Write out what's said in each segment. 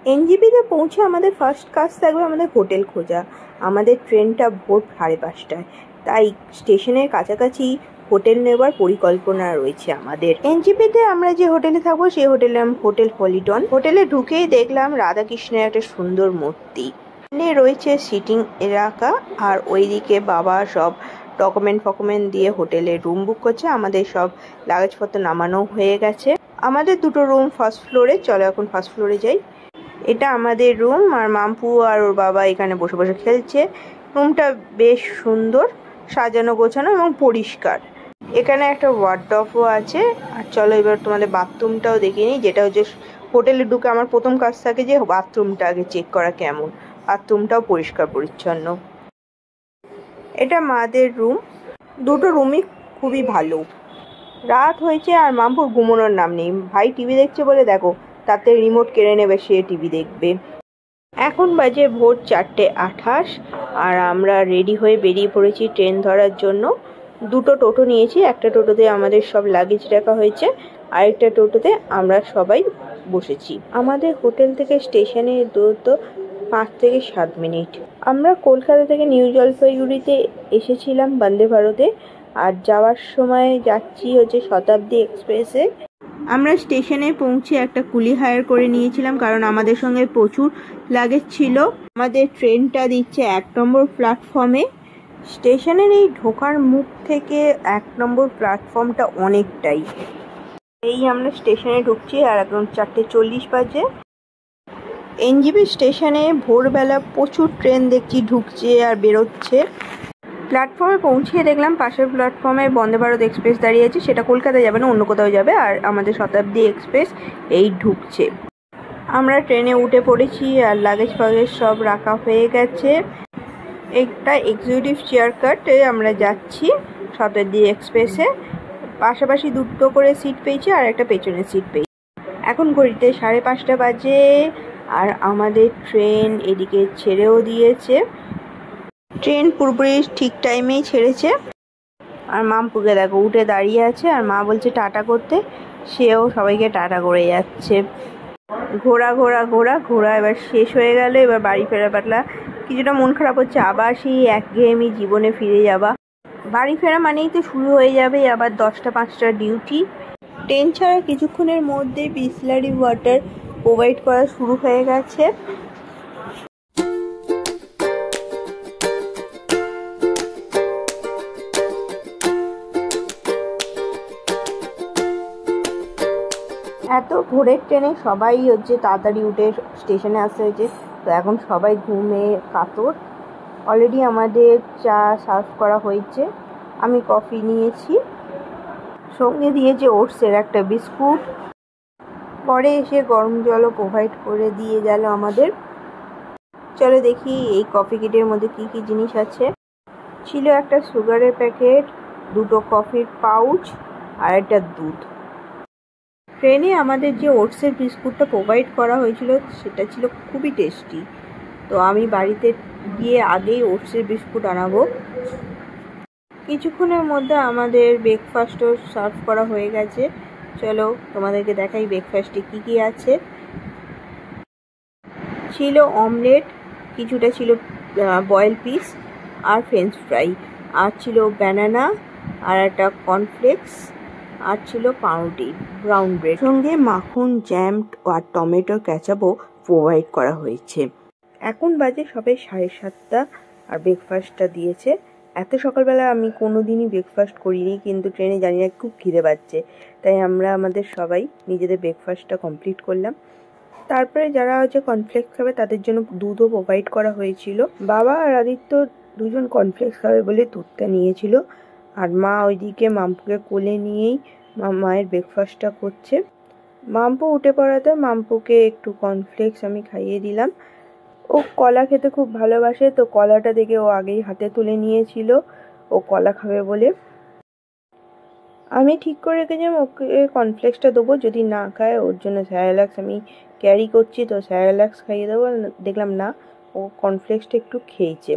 এনজেপিতে পৌঁছে আমাদের ফার্স্ট কাজ থাকবে আমাদের হোটেল খোঁজা। আমাদের ট্রেনটা ভোর 5:30টায়, তাই স্টেশনের কাছাকাছি হোটেল নেবার পরিকল্পনা রয়েছে আমাদের। এনজেপিতে আমরা যে হোটেলে থাকবো সেই হোটেলের নাম হোটেল হলিডন। হোটেলে ঢুকেই দেখলাম রাধাকৃষ্ণের একটা সুন্দর মূর্তি। এখানে রয়েছে সিটিং এলাকা, আর ওইদিকে বাবা সব ডকুমেন্ট দিয়ে হোটেলে রুম বুক করছে। আমাদের সব লাগেজপত্র নামানো হয়ে গেছে। আমাদের দুটো রুম ফার্স্ট ফ্লোরে। চলো এখন ফার্স্ট ফ্লোরে যাই। এটা আমাদের রুম, আর মাম্পু আর ওর বাবা এখানে বসে বসে খেলছে। রুমটা বেশ সুন্দর, সাজানো গোছানো এবং পরিষ্কার। এখানে একটা ওয়ার্ডরোবও আছে। আর চলো এবার তোমাদের বাথরুমটাও দেখিয়ে নিই, যেটা হচ্ছে হোটেলে ঢুকে আমার প্রথম কাজ থাকে যে বাথরুমটা আগে চেক করা কেমন। বাথরুমটাও পরিষ্কার পরিচ্ছন্ন। এটা মাদের রুম। দুটো রুমই খুবই ভালো। রাত হয়েছে আর মাম্পুর ঘুমানোর নাম নেই। ভাই টিভি দেখছে বলে দেখো, তাতে রিমোট কেড়ে নেবে, সে টিভি দেখবে। এখন বাজে ভোর 4:28 আর আমরা রেডি হয়ে বেরিয়ে পড়েছি ট্রেন ধরার জন্য। দুটো টোটো নিয়েছি। একটা টোটোতে আমাদের সব লাগেজ রাখা হয়েছে, আরেকটা টোটোতে আমরা সবাই বসেছি। আমাদের হোটেল থেকে স্টেশনের দূরত্ব 5 থেকে 7 মিনিট। আমরা কলকাতা থেকে নিউ জলপাইগুড়িতে এসেছিলাম বন্দে ভারতে, আর যাওয়ার সময় যাচ্ছি হচ্ছে শতাব্দী এক্সপ্রেসে। আমরা স্টেশনে পৌঁছে একটা কুলি হায়ার করে নিয়েছিলাম, কারণ আমাদের সঙ্গে প্রচুর লাগেজ ছিল। আমাদের ট্রেনটা দিচ্ছে 1 নম্বর প্ল্যাটফর্মে। স্টেশনের এই ঢোকার মুখ থেকে 1 নম্বর প্ল্যাটফর্মটা অনেকটাই। এই আমরা স্টেশনে ঢুকছি আর এখন 4:40 বাজে। এনজেপি স্টেশনে ভোরবেলা প্রচুর ট্রেন দেখছি ঢুকছে আর বেরোচ্ছে। প্ল্যাটফর্মে পৌঁছে দেখলাম পাশের প্ল্যাটফর্মে বন্দে ভারত এক্সপ্রেস দাঁড়িয়ে আছে। সেটা কলকাতায় যাবে না, অন্য কোথাও যাবে। আর আমাদের শতাব্দী এক্সপ্রেস এই ঢুকছে। আমরা ট্রেনে উঠে পড়েছি আর লাগেজ ফাগেজ সব রাখা হয়ে গেছে। একটা এক্সিকিউটিভ চেয়ার কাটে আমরা যাচ্ছি শতাব্দী এক্সপ্রেসে। পাশাপাশি দুটো করে সিট পেয়েছি আর একটা পেছনের সিট পেয়েছি। এখন ঘড়িতে 5:30 বাজে আর আমাদের ট্রেন এদিকে ছেড়েও দিয়েছে। ট্রেন পুরোপুরি ঠিক টাইমেই ছেড়েছে। আর মাম্পুকে দেখো উঠে দাঁড়িয়ে আছে আর মা বলছে টাটা করতে, সেও সবাইকে টাটা করে যাচ্ছে। ঘোরা ঘোরা ঘোরা ঘোরা এবার শেষ হয়ে গেল। এবার বাড়ি ফেরা পাটলা। কিছুটা মন খারাপ হচ্ছে, আবার সেই একঘেয়েমি জীবনে ফিরে যাবা। বাড়ি ফেরা মানেই তো শুরু হয়ে যাবে আবার 10টা 5টা ডিউটি। ট্রেন ছাড়া কিছুক্ষণের মধ্যেই বিসলারি ওয়াটার প্রোভাইড করা শুরু হয়ে গেছে। এত ভোরের ট্রেনে সবাই হচ্ছে তাড়াতাড়ি উঠে স্টেশনে আসতে হয়েছে। তো এখন সবাই ঘুমে কাতর। অলরেডি আমাদের চা সার্ভ করা হয়েছে। আমি কফি নিয়েছি, সঙ্গে দিয়েছে ওটসের একটা বিস্কুট। পরে এসে গরম জলও প্রোভাইড করে দিয়ে গেল আমাদের। চলো দেখি এই কফি কিটের মধ্যে কি কি জিনিস আছে। ছিল একটা সুগারের প্যাকেট, দুটো কফির পাউচ আর একটা দুধ। ট্রেনে আমাদের যে ওটসের বিস্কুটটা প্রোভাইড করা হয়েছিল সেটা ছিল খুবই টেস্টি। তো আমি বাড়িতে গিয়ে আগেই ওটসের বিস্কুট আনাবো। কিছুক্ষণের মধ্যে আমাদের ব্রেকফাস্টও সার্ভ করা হয়ে গেছে। চলো তোমাদেরকে দেখাই ব্রেকফাস্টে কি কি আছে। ছিল অমলেট, কিছুটা ছিল বয়েল পিস আর ফ্রেঞ্চ ফ্রাই, আর ছিল ব্যানানা আর একটা কর্নফ্লেক্স, আর ছিল পাউরুটি ব্রাউন ব্রেড, সঙ্গে মাখন, জ্যাম আর টমেটো কেচাপও প্রোভাইড করা হয়েছে। এখন বাজে সবে 7:30 আর ব্রেকফাস্টটা দিয়েছে। এত সকালবেলা আমি কোনো দিনই ব্রেকফাস্ট করিনি, কিন্তু ট্রেনে জানি না খুব খিদে পাচ্ছে, তাই আমরা আমাদের সবাই নিজেদের ব্রেকফাস্টটা কমপ্লিট করলাম। তারপরে যারা হচ্ছে কর্নফ্লেক্স খাবে তাদের জন্য দুধও প্রোভাইড করা হয়েছিল। বাবা আর আদিত্য দুজন কর্নফ্লেক্স খাবে বলে দুধটা নিয়েছিল, আর মা ওইদিকে মাম্পুকে কোলে নিয়েই মায়ের ব্রেকফাস্টটা করছে। মাম্পু উঠে পড়াতে মাম্পুকে একটু কর্নফ্লেক্স আমি খাইয়ে দিলাম। ও কলা খেতে খুব ভালোবাসে, তো কলাটা দেখে ও আগেই হাতে তুলে নিয়েছিল ও কলা খাবে বলে। আমি ঠিক করে রেখেছিলাম ওকে কর্নফ্লেক্সটা দেবো, যদি না খায় ওর জন্য স্যারেলাক্স আমি ক্যারি করছি, তো স্যারেলাক্স খাইয়ে দেবো। দেখলাম না, ও কর্নফ্লেক্সটা একটু খেয়েছে।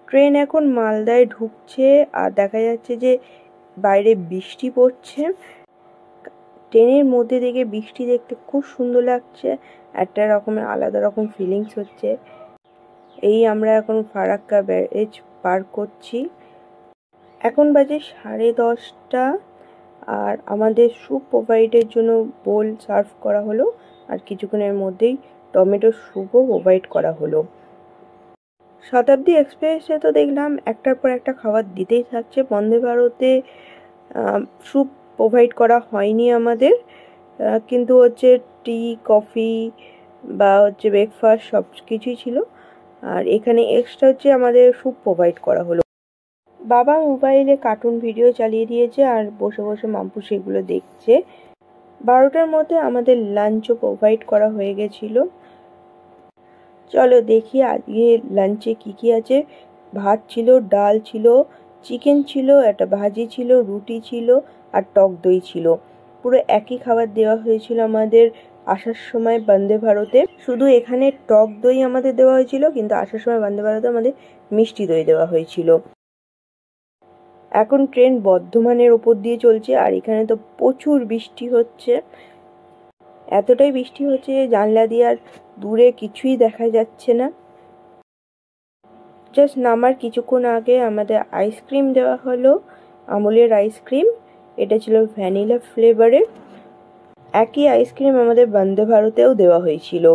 ট্রেন এখন মালদায় ঢুকছে আর দেখা যাচ্ছে যে বাইরে বৃষ্টি পড়ছে। ট্রেনের মধ্যে থেকে বৃষ্টি দেখতে খুব সুন্দর লাগছে, একটা রকমের আলাদা রকম ফিলিংস হচ্ছে। এই আমরা এখন ফারাক্কা ব্যারেজ পার করছি। এখন বাজে 10:30 আর আমাদের স্যুপ প্রোভাইডের জন্য বোল সার্ভ করা হলো, আর কিছুক্ষণের মধ্যেই টমেটো স্যুপও প্রোভাইড করা হলো। শতাব্দী এক্সপ্রেসে তো দেখলাম একটার পর একটা খাবার দিতেই থাকছে। বন্দে ভারতে স্যুপ প্রোভাইড করা হয়নি আমাদের, কিন্তু হচ্ছে টি, কফি বা হচ্ছে ব্রেকফাস্ট সব কিছুই ছিল। আর এখানে এক্সট্রা হচ্ছে আমাদের স্যুপ প্রোভাইড করা হলো। বাবা মোবাইলে কার্টুন ভিডিও চালিয়ে দিয়েছে আর বসে বসে মাম্পু সেগুলো দেখছে। 12টার মধ্যে আমাদের লাঞ্চও প্রোভাইড করা হয়ে গেছিল। চলো দেখি আজকে লাঞ্চে কি আছে। ভাত ছিল, ডাল ছিল, চিকেন ছিল, একটা ভাজি ছিল, রুটি ছিল আর টক দই ছিল। পুরো একই খাবার দেওয়া হয়েছিল আমাদের আসার সময় বন্দে ভারতে। শুধু এখানে টক দই আমাদের দেওয়া হয়েছিল, কিন্তু আসার সময় বন্দে ভারতে আমাদের মিষ্টি দই দেওয়া হয়েছিল। এখন ট্রেন বর্ধমানের ওপর দিয়ে চলছে আর এখানে তো প্রচুর বৃষ্টি হচ্ছে। এতটাই বৃষ্টি হচ্ছে যে জানলা দিয়ে আর দূরে কিছুই দেখা যাচ্ছে না। জাস্ট নামার কিছুক্ষণ আগে আমাদের আইসক্রিম দেওয়া হলো, আমুলের আইসক্রিম। এটা ছিল ভ্যানিলা ফ্লেভারের। একই আইসক্রিম আমাদের বন্দে ভারতেও দেওয়া হয়েছিল।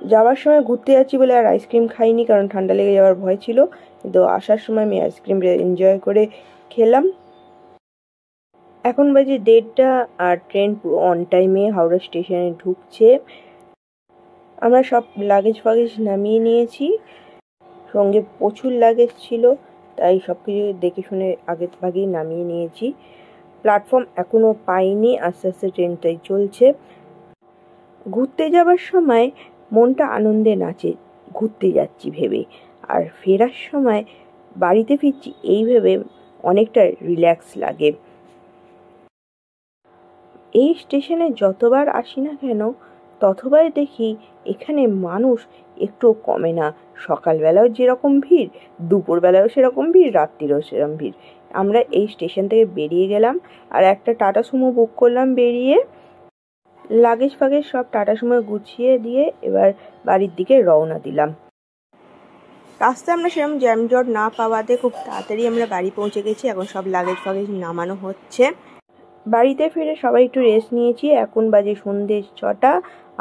যাওয়ার সময় ঘুরতে যাচ্ছি বলে আর আইসক্রিম খাইনি, কারণ ঠান্ডা লেগে যাওয়ার ভয় ছিল, কিন্তু আসার সময় আমি আইসক্রিমটা এনজয় করে খেলাম। এখন বাজে 1:30 আর ট্রেন পুরো অন টাইমে হাওড়া স্টেশনে ঢুকছে। আমরা সব লাগেজ ফাগেজ নামিয়ে নিয়েছি, সঙ্গে প্রচুর লাগেজ ছিল, তাই সব কিছু দেখে শুনে আগেই নামিয়ে নিয়েছি। প্ল্যাটফর্ম এখনও পাইনি, আস্তে আস্তে ট্রেনটাই চলছে। ঘুরতে যাওয়ার সময় মনটা আনন্দে নাচে ঘুরতে যাচ্ছি ভেবে, আর ফেরার সময় বাড়িতে ফিরছি এই ভেবে অনেকটা রিল্যাক্স লাগে। এই স্টেশনে যতবার আসি না কেন ততবার দেখি এখানে মানুষ একটুও কমে না। সকালবেলাও যেরকম ভিড়, দুপুরবেলাও সেরকম ভিড়, রাত্রিরেও সেরকম ভিড়। আমরা এই স্টেশন থেকে বেরিয়ে গেলাম আর একটা টাটা সুমো বুক করলাম। বেরিয়ে লাগেজ ফাগেজ সব টাটা সুমোয় গুছিয়ে দিয়ে এবার বাড়ির দিকে রওনা দিলাম। রাস্তায় আমরা সেরকম জ্যামজট না পাওয়াতে খুব তাড়াতাড়ি আমরা বাড়ি পৌঁছে গেছি। এখন সব লাগেজ ফাগেজ নামানো হচ্ছে। বাড়িতে ফিরে সবাই একটু রেস্ট নিয়েছি। এখন বাজে সন্ধ্যে 6টা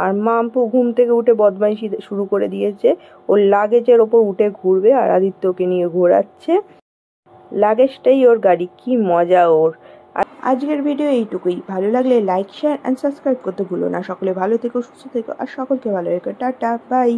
আর মাম্পু ঘুম থেকে উঠে বদমাইশি শুরু করে দিয়েছে। ওর লাগেজের ওপর উঠে ঘুরবে আর আদিত্যকে নিয়ে ঘোরাচ্ছে। লাগেজটাই ওর গাড়ি, কি মজা ওর। আজকের ভিডিও এইটুকুই। ভালো লাগলে লাইক, শেয়ার অ্যান্ড সাবস্ক্রাইব করতে ভুলো না। সকলে ভালো থেকো, সুস্থ থেকো আর সকলকে ভালো রেখো। Tata, by.